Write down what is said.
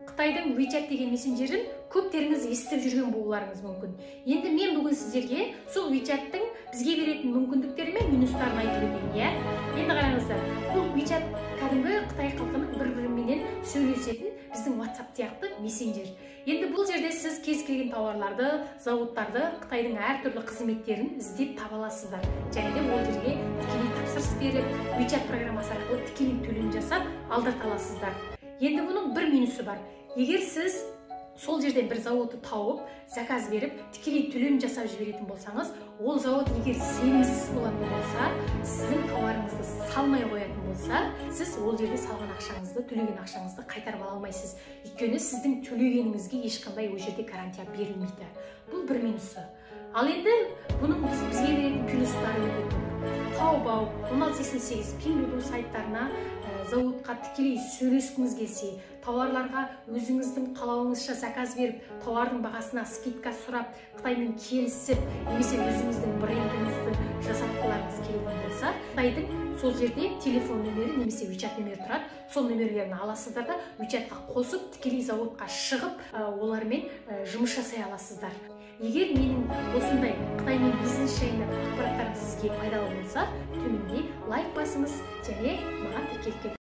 Қытайдың WeChat деген мессенджерін көптеріңіз естіп жүрген болуларыңыз мүмкін. Енді мен бүгін сіздерге сол WeChat-тың бізге беретін мүмкіндіктері мен минустарын айтып өтейін, иә? Енді қараңыздар, бұл WeChat кәдімгі Қытай халқының бір-біріменен сөйлесетін біздің WhatsApp сияқты мессенджер. Енді бұл жерде сіз кез келген тауарларды, зауыттарды, Қытайдың әртүрлі қызметтерін іздеп таба аласыздар. Және де ол жерге тікелей тапсырыс беріп, WeChat программасы арқылы тікелей төлем жасап алдырта аласыздар. Енді бұның бір минусы бар. Егер сіз сол жерден бір зауытты тауып, заказ беріп, тікелей төлем жасап жіберетін болсаңыз, ол зауыт егер сенімсіз болатын болса, сіздің тауарыңызды салмай қоятын болса, сіз ол жерде салған ақшаңызды, төлеген ақшаңызды қайтарып ала алмайсыз. Өйткені сіздің төлегеніңізге ешқандай ол жерде гарантия берілмейді. Бұл бір минусы. Ал енді бұның бізге беретін плюстары өте көп. Taobao, 1688 Pinduoduo сайттарына зауытқа тікелей сөйлескіңіз келсе, тауарларға өзіңіздің қалауыңызша заказ беріп, тауардың бағасына скидка сұрап, Қытаймен келісіп, немесе өзіңіздің брендіңізді жасатқыларыңыз келетін болса, Қытайдың сол жерде телефон нөмірі немесе WeChat нөмірі тұрады. Сол нөмірлерін аласыздар да WeChat-қа қосып, тікелей зауытқа шығып, олармен жұмыс жасай аласыздар. Егер менің осындай Қытаймен бизнес жайында ақпараттарым сізге пайдалы болса, төменде лайк басыңыз және маған тіркеліп